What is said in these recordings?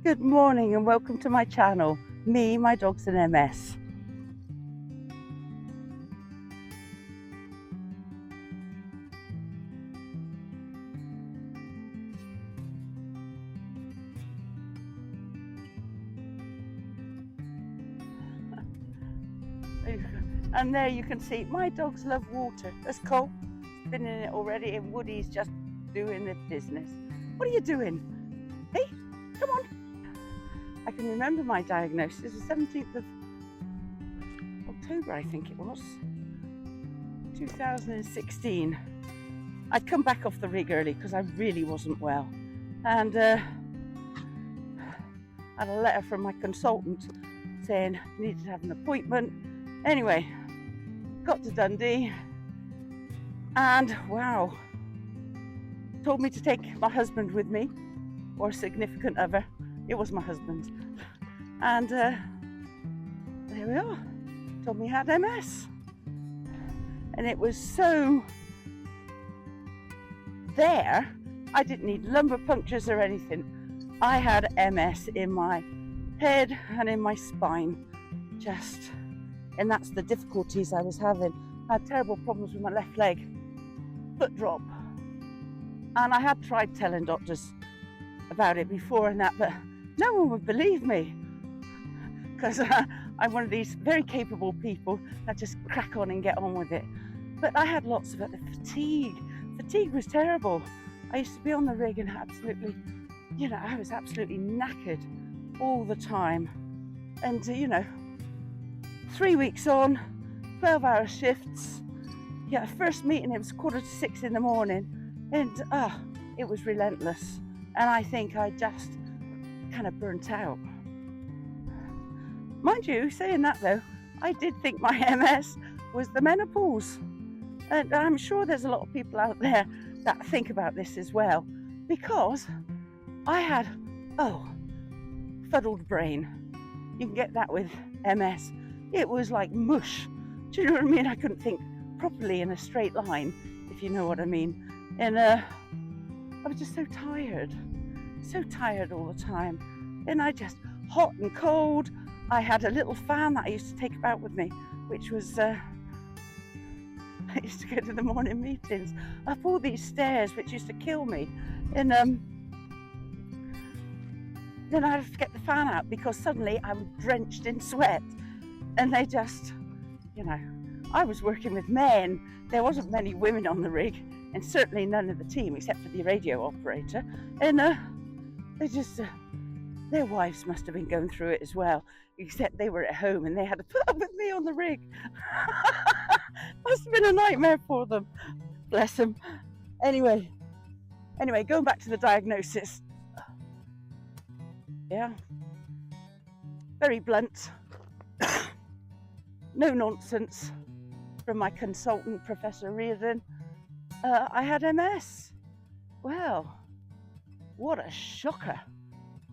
Good morning and welcome to my channel. Me, my dogs and MS. And there you can see my dogs love water. There's Cole, been in it already, and Woody's just doing the business. What are you doing? Hey, come on. I can remember my diagnosis, the 17th of October, I think it was, 2016. I'd come back off the rig early because I really wasn't well. And I had a letter from my consultant saying I needed to have an appointment. Anyway, got to Dundee and wow, told me to take my husband with me, or significant other. It was my husband. And there we are. Told me I had MS. And it was so there, I didn't need lumbar punctures or anything. I had MS in my head and in my spine. And that's the difficulties I was having. I had terrible problems with my left leg, foot drop. And I had tried telling doctors about it before and that, but no one would believe me. Because I'm one of these very capable people that just crack on and get on with it. But I had lots of it. The fatigue was terrible. I used to be on the rig and absolutely, I was absolutely knackered all the time. And 3 weeks on, 12-hour shifts. Yeah, first meeting, it was 5:45 in the morning, and it was relentless. And I think I just kind of burnt out. Mind you, saying that though, I did think my MS was the menopause. And I'm sure there's a lot of people out there that think about this as well, because I had, fuddled brain. You can get that with MS. It was like mush. Do you know what I mean? I couldn't think properly in a straight line, if you know what I mean. And I was just so tired all the time. And I just, hot and cold. I had a little fan that I used to take about with me, which was, I used to go to the morning meetings, up all these stairs, which used to kill me. And then I had to get the fan out because suddenly I was drenched in sweat. And they just, I was working with men. There wasn't many women on the rig, and certainly none of the team except for the radio operator. And they just, their wives must have been going through it as well, except they were at home and they had to put up with me on the rig. Must have been a nightmare for them. Bless them. Anyway, going back to the diagnosis. Yeah. Very blunt. No nonsense from my consultant, Professor Reardon. I had MS. Well, what a shocker.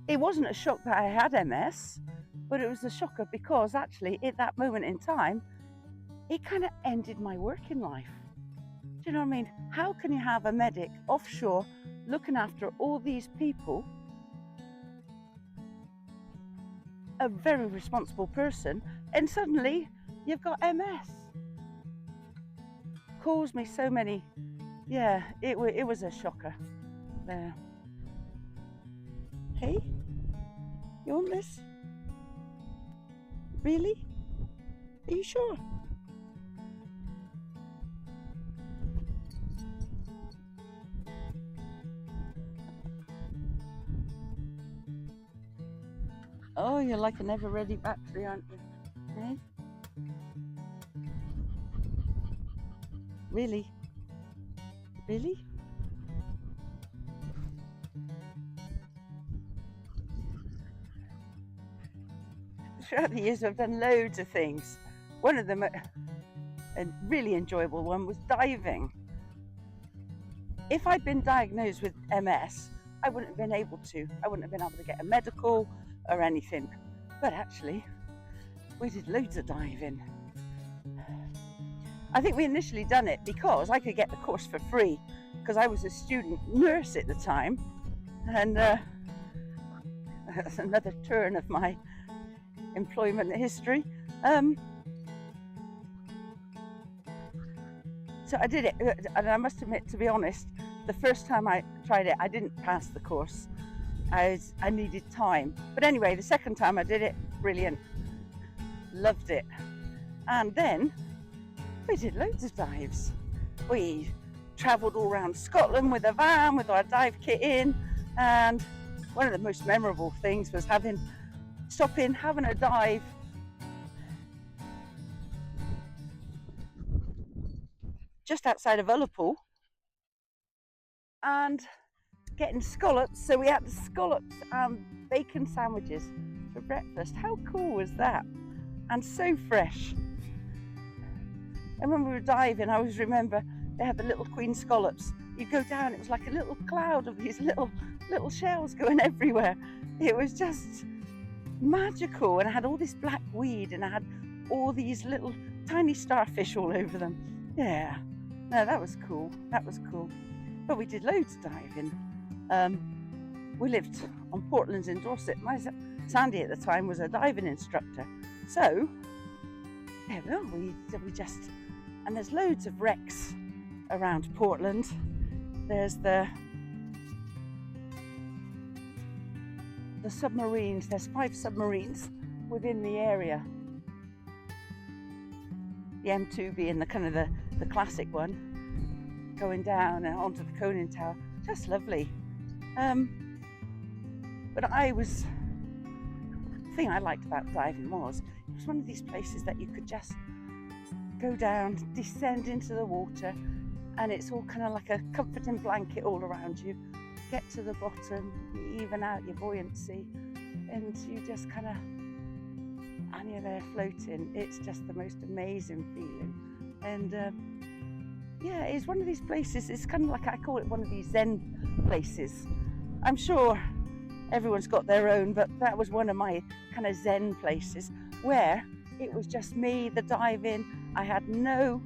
It wasn't a shock that I had MS, but it was a shocker because actually at that moment in time, it kind of ended my working life. Do you know what I mean? How can you have a medic offshore looking after all these people, a very responsible person, and suddenly you've got MS? Caused me so many, it was a shocker there. Hey, you want this? Really? Are you sure? Oh, you're like an ever-ready battery, aren't you? Eh? Really? Really? Throughout the years, I've done loads of things. One of them, a really enjoyable one, was diving. If I'd been diagnosed with MS, I wouldn't have been able to. I wouldn't have been able to get a medical or anything. But actually, we did loads of diving. I think we initially done it because I could get the course for free, because I was a student nurse at the time, and that's another turn of my employment history. So I did it, and I must admit, to be honest, the first time I tried it, I didn't pass the course. I needed time. But anyway, the second time I did it, brilliant. Loved it. And then we did loads of dives. We travelled all around Scotland with a van with our dive kit in, and one of the most memorable things was stopping, having a dive just outside of Ullapool and getting scallops. So we had the scallops and bacon sandwiches for breakfast. How cool was that? And so fresh. And when we were diving, I always remember they had the little queen scallops. You go down, it was like a little cloud of these little shells going everywhere. It was just magical, and I had all this black weed, and I had all these little tiny starfish all over them. Yeah, no, that was cool. That was cool. But we did loads of diving. We lived on Portlands in Dorset. My Sandy at the time was a diving instructor. So, yeah, well, we just, and there's loads of wrecks around Portland. There's the submarines. There's 5 submarines within the area. The M2 being the kind of the classic one, going down and onto the Conan Tower. Just lovely. But the thing I liked about diving was it was one of these places that you could just go down, descend into the water, and it's all kind of like a comforting blanket all around you. Get to the bottom, you even out your buoyancy, and you just kind of, and you're there floating. It's just the most amazing feeling. And yeah, it's one of these places, it's kind of like, I call it one of these Zen places. I'm sure everyone's got their own, but that was one of my kind of Zen places where it was just me, the diving. I had no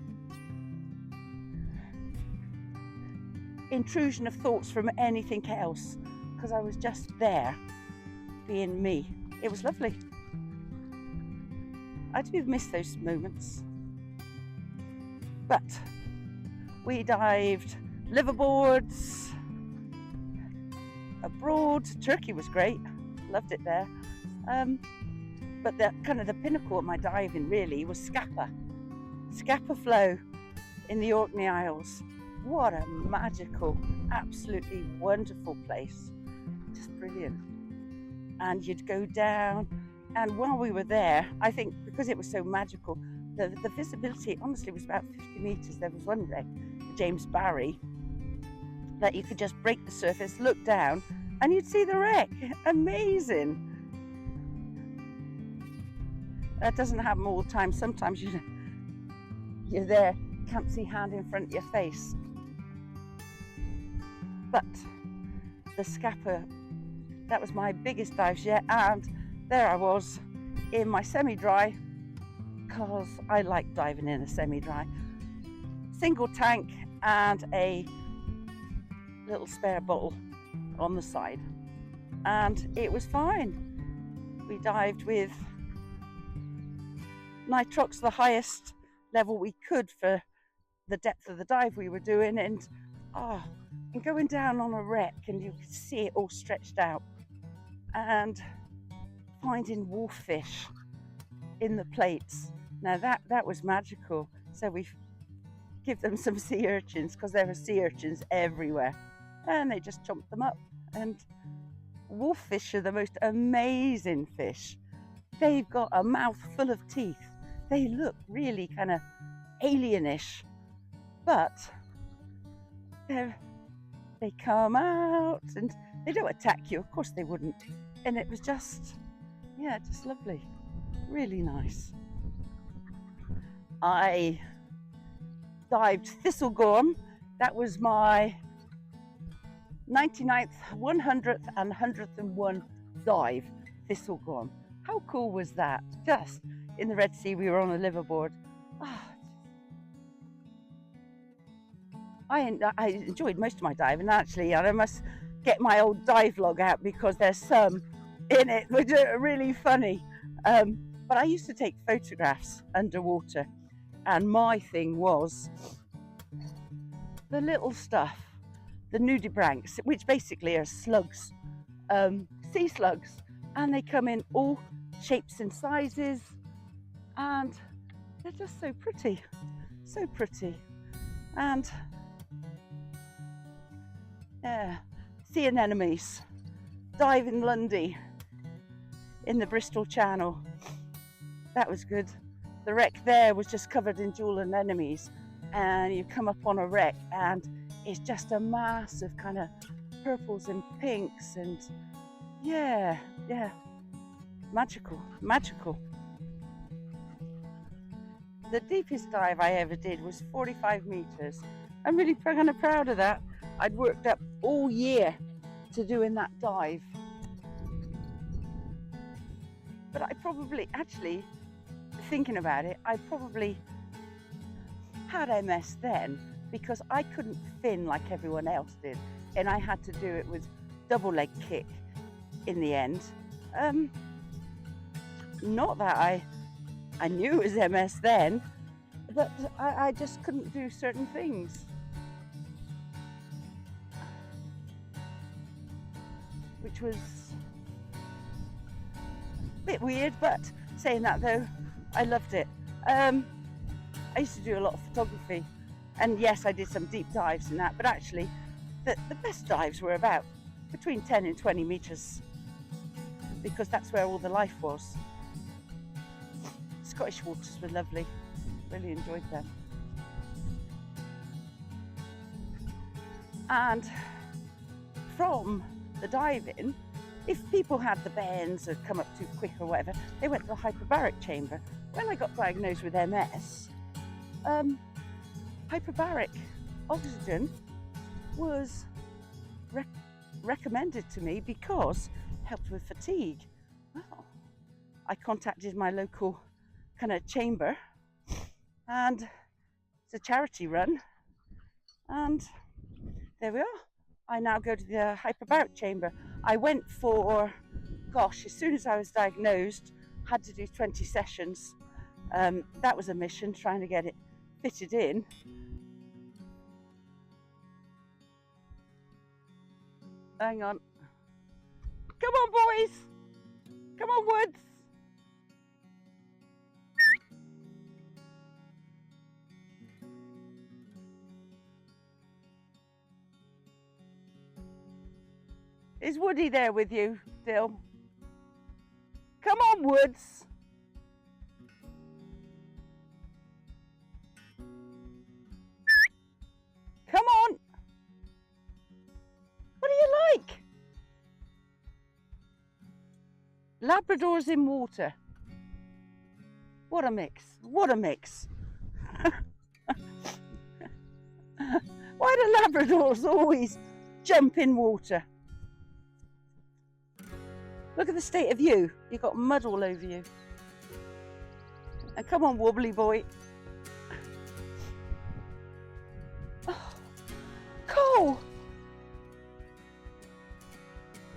intrusion of thoughts from anything else, because I was just there being me. It was lovely. I do miss those moments. But we dived liverboards abroad. Turkey was great, loved it there. But the kind of the pinnacle of my diving really was Scapa Flow in the Orkney Isles. What a magical, absolutely wonderful place. Just brilliant. And you'd go down, and while we were there, I think because it was so magical, the visibility honestly was about 50 metres. There was one wreck, James Barry, that you could just break the surface, look down, and you'd see the wreck. Amazing. That doesn't happen all the time. Sometimes you're there, can't see hand in front of your face. But the Scapa, that was my biggest dive yet, and there I was in my semi-dry, because I like diving in a semi-dry, single tank and a little spare bottle on the side, and it was fine. We dived with nitrox, the highest level we could for the depth of the dive we were doing, and going down on a wreck, and you could see it all stretched out, and finding wolffish in the plates. Now that was magical. So we give them some sea urchins, because there were sea urchins everywhere, and they just chomped them up. And wolffish are the most amazing fish. They've got a mouth full of teeth. They look really kind of alienish, but they come out and they don't attack you. Of course they wouldn't. And it was just lovely. Really nice. I dived Thistlegorm. That was my 99th, 100th and 101 dive, Thistlegorm. How cool was that? Just in the Red Sea, we were on a liverboard. I enjoyed most of my diving, actually, and I must get my old dive log out, because there's some in it, which are really funny. But I used to take photographs underwater, and my thing was the little stuff, the nudibranchs, which basically are slugs, sea slugs, and they come in all shapes and sizes, and they're just so pretty, so pretty. And yeah, sea anemones, dive in Lundy in the Bristol Channel. That was good. The wreck there was just covered in jewel anemones, and you come up on a wreck and it's just a mass of kind of purples and pinks, and yeah, magical, magical. The deepest dive I ever did was 45 meters. I'm really kind of proud of that. I'd worked up all year to doing that dive. But I probably, actually, thinking about it, I probably had MS then because I couldn't fin like everyone else did, and I had to do it with double leg kick in the end. Not that I knew it was MS then, but I just couldn't do certain things. Which was a bit weird, but saying that though, I loved it. I used to do a lot of photography, and yes, I did some deep dives and that, but actually the best dives were about between 10 and 20 meters, because that's where all the life was. Scottish waters were lovely, really enjoyed them. And from the diving, if people had the bends or come up too quick or whatever, they went to the hyperbaric chamber. When I got diagnosed with MS, hyperbaric oxygen was recommended to me because it helped with fatigue. Well, I contacted my local kind of chamber, and it's a charity run, and there we are. I now go to the hyperbaric chamber. I went for, gosh, as soon as I was diagnosed, had to do 20 sessions. That was a mission, trying to get it fitted in. Hang on. Come on, boys. Come on, Woods. Is Woody there with you still? Come on, Woods. Come on. What do you like? Labradors in water. What a mix. What a mix. Why do Labradors always jump in water? Look at the state of you. You've got mud all over you. And come on, wobbly boy. Oh, Cole!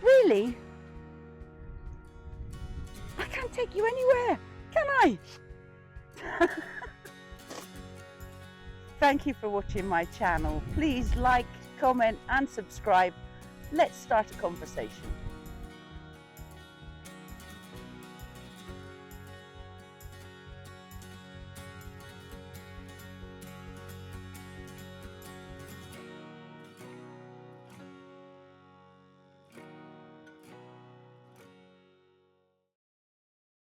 Really? I can't take you anywhere, can I? Thank you for watching my channel. Please like, comment and subscribe. Let's start a conversation.